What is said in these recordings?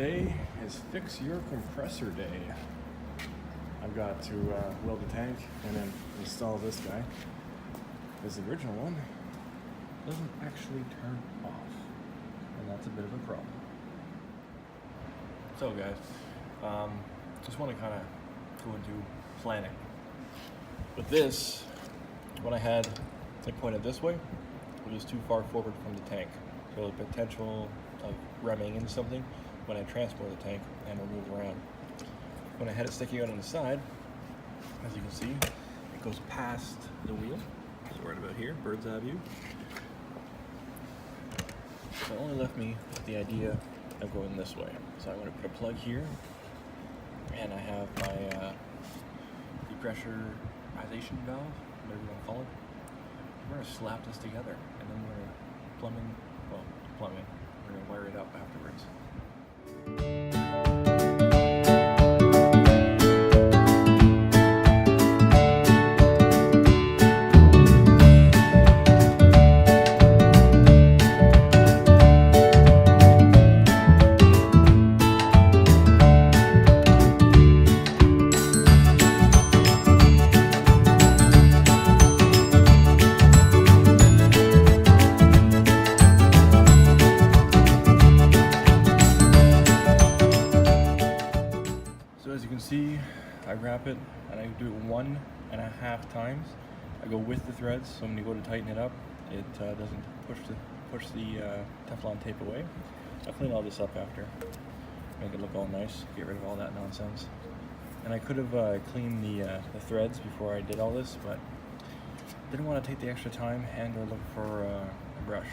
Today is Fix Your Compressor Day. I've got to weld the tank and then install this guy, because the original one doesn't actually turn off, and that's a bit of a problem. So guys, just want to kind of go into planning. With this, when I had it pointed this way, it was too far forward from the tank, so the potential of ramming into something when I transport the tank and will move around. When I had it sticking out on the side, as you can see, it goes past the wheel, so right about here, bird's eye view. So it only left me with the idea of going this way. So I'm going to put a plug here, and I have my depressurization valve, whatever you want to call it. We're going to slap this together, and then we're going to plumbing, we're going to wire it up afterwards. As you can see, I wrap it and I do it 1.5 times. I go with the threads, so when you go to tighten it up, it doesn't push the Teflon tape away. I'll clean all this up after, make it look all nice, get rid of all that nonsense. And I could have cleaned the threads before I did all this, but didn't want to take the extra time and go look for a brush.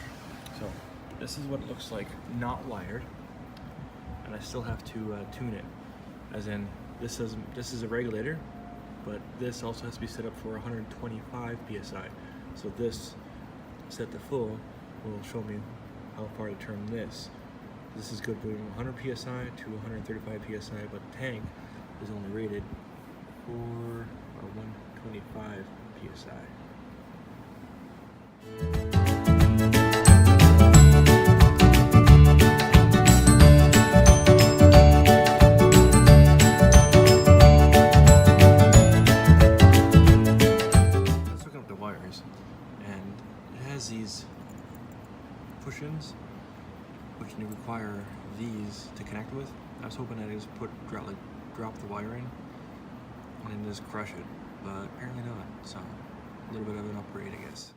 So this is what it looks like, not wired, and I still have to tune it. As in, this is a regulator, but this also has to be set up for 125 psi. So this set to full will show me how far to turn this. This is good from 100 psi to 135 psi, but the tank is only rated for 125 psi. And it has these push-ins, which you require these to connect with. I was hoping I'd just drop the wire in and then just crush it, but apparently not. So a little bit of an upgrade, I guess.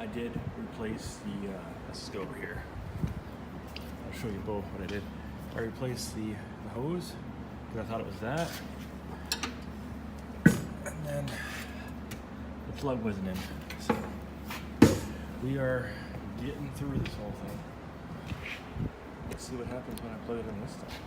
I did replace the, let's go over here. I'll show you both what I did. I replaced the hose, because I thought it was that. And then the plug wasn't in. So we are getting through this whole thing. Let's see what happens when I plug it in this time.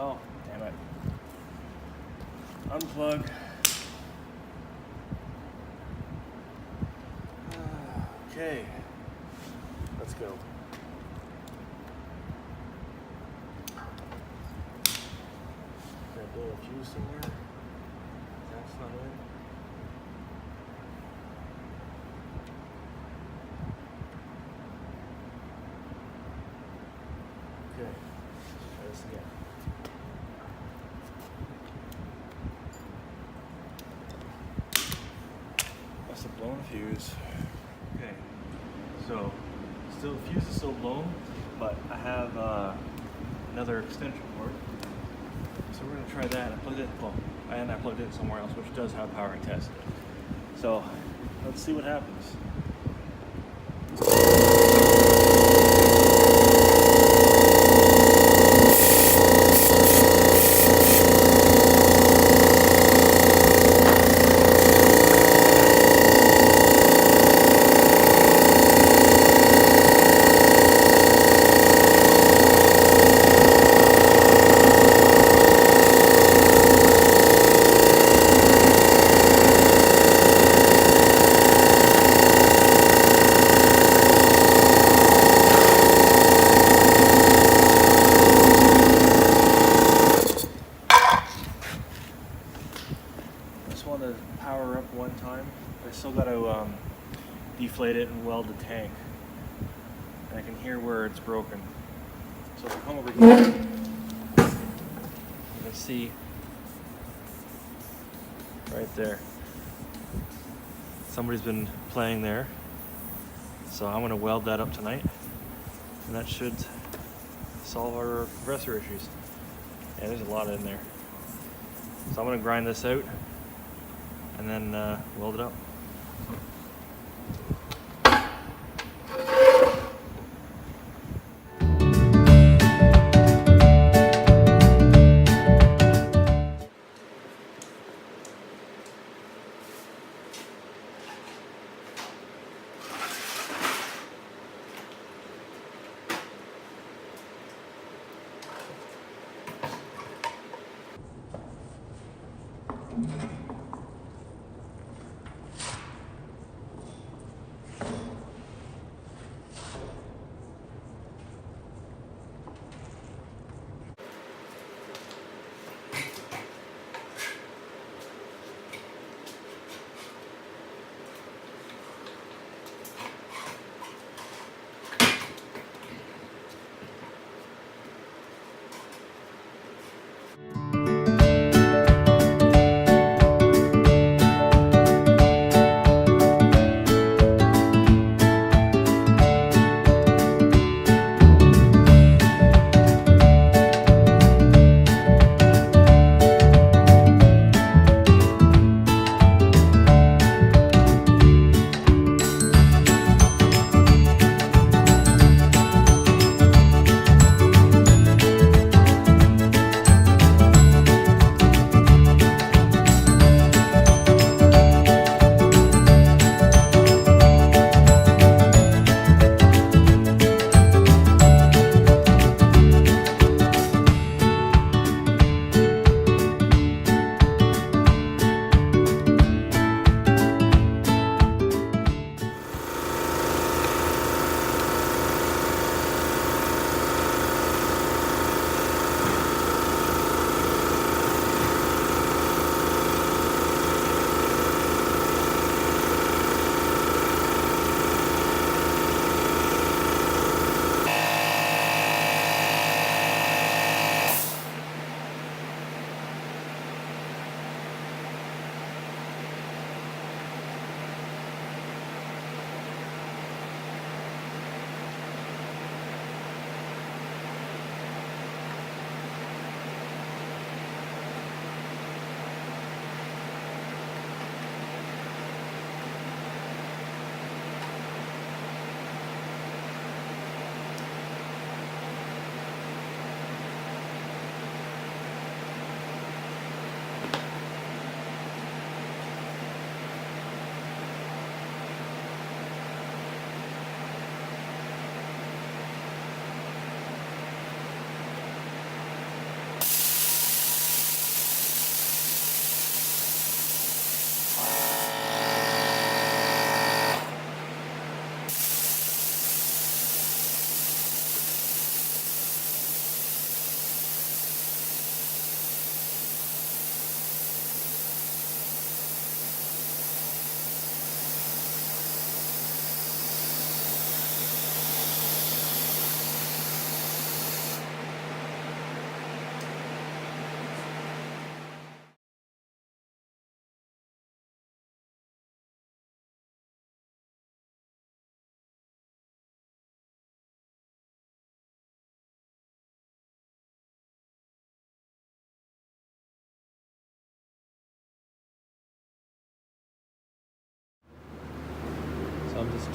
Oh, damn it. Unplug. Okay, let's go. Got a little fuse somewhere. That's not it. Okay, try this again. Must have blown a fuse. Okay, so still the fuse is still blown, but I have another extension cord. So we're gonna try that. I plugged it. Well, I plugged it somewhere else, which does have power and test. So let's see what happens. Want to power up one time. I still got to deflate it and weld the tank. And I can hear where it's broken. So if I come over here, you can see right there. Somebody's been playing there. So I'm going to weld that up tonight, and that should solve our compressor issues. Yeah, there's a lot in there. So I'm going to grind this out and then weld it up.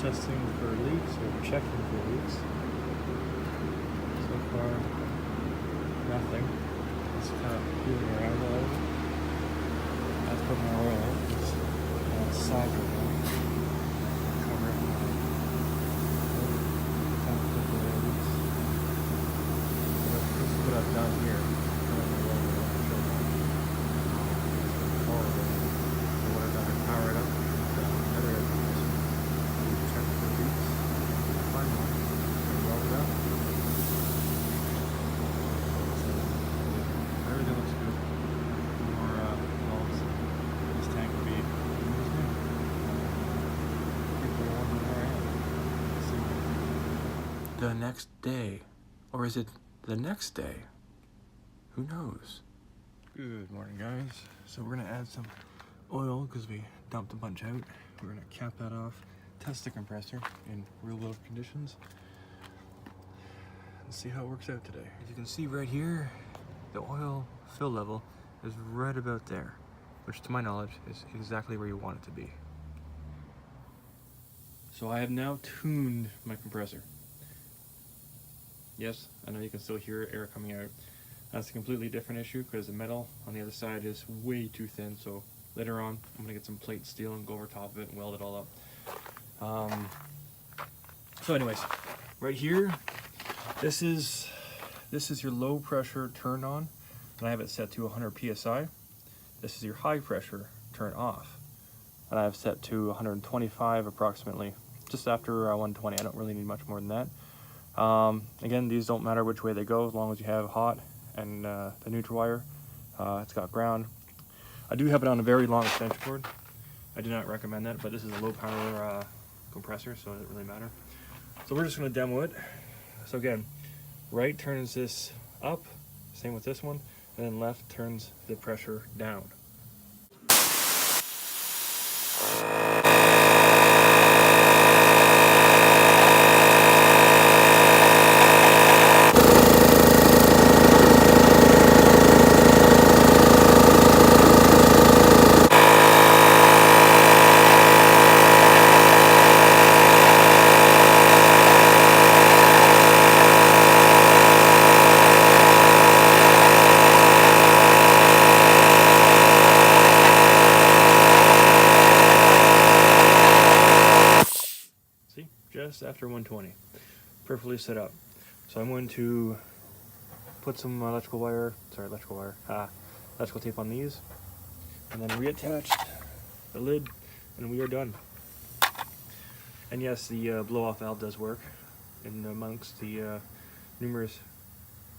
testing for leaks or checking for leaks. So far, nothing. It's kind of feeling around a little bit. I've put more oil in. It's soggy now. Cover it. This is what I've done here. Power it up. Another air compressor. Check for leaks. Find one. And weld it up. So, everything looks good. More valves. This tank will be new. People are wondering where I am. The next day. Or is it the next day? Who knows? Good morning, guys. So we're going to add some oil because we dumped a bunch out. We're going to cap that off, test the compressor in real world conditions, and see how it works out today. As you can see right here, the oil fill level is right about there, which to my knowledge is exactly where you want it to be. So I have now tuned my compressor. Yes, I know you can still hear air coming out. That's a completely different issue because the metal on the other side is way too thin, so later on I'm going to get some plate steel and go over top of it and weld it all up. So anyways, right here, this is your low pressure turned on, and I have it set to 100 psi. This is your high pressure turned off, and I have set to 125 approximately, just after 120. I don't really need much more than that. Again, these don't matter which way they go as long as you have hot and the neutral wire. It's got ground. I do have it on a very long extension cord. I do not recommend that, but this is a low power compressor, so it doesn't really matter. So we're just going to demo it. So again, right turns this up, same with this one, and then left turns the pressure down. Just after 120, perfectly set up. So I'm going to put some electrical tape on these, and then reattach the lid, and we are done. And yes, the blow-off valve does work in amongst the numerous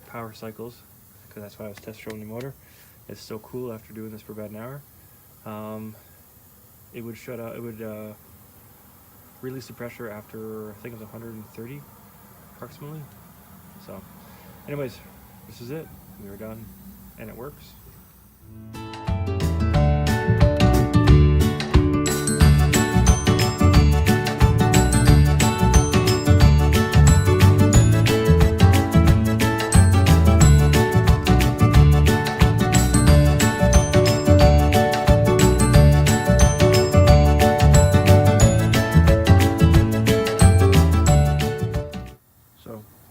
power cycles, because that's why I was test showing the motor. It's still cool after doing this for about an hour. It would shut out. It would release the pressure after, I think it was 130 approximately. So anyways, this is it. We are done and it works.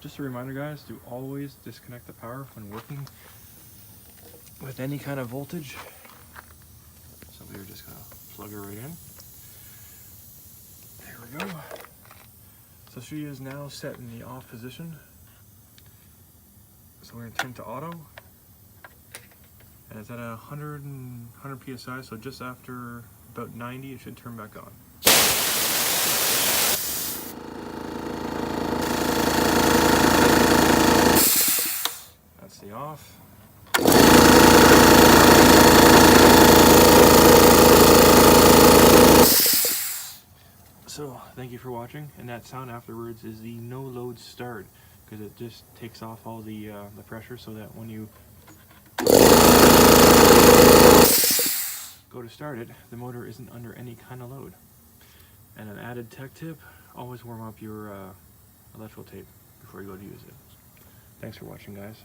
Just a reminder, guys, to always disconnect the power when working with any kind of voltage. So we're just gonna plug her right in. There we go. So she is now set in the off position. So we're gonna turn to auto. And it's at 100 psi, so just after about 90 it should turn back on. That's the off. So thank you for watching, and that sound afterwards is the no load start, because it just takes off all the pressure, so that when you go to start it, the motor isn't under any kind of load. And an added tech tip, always warm up your electrical tape before you go to use it. Thanks for watching, guys.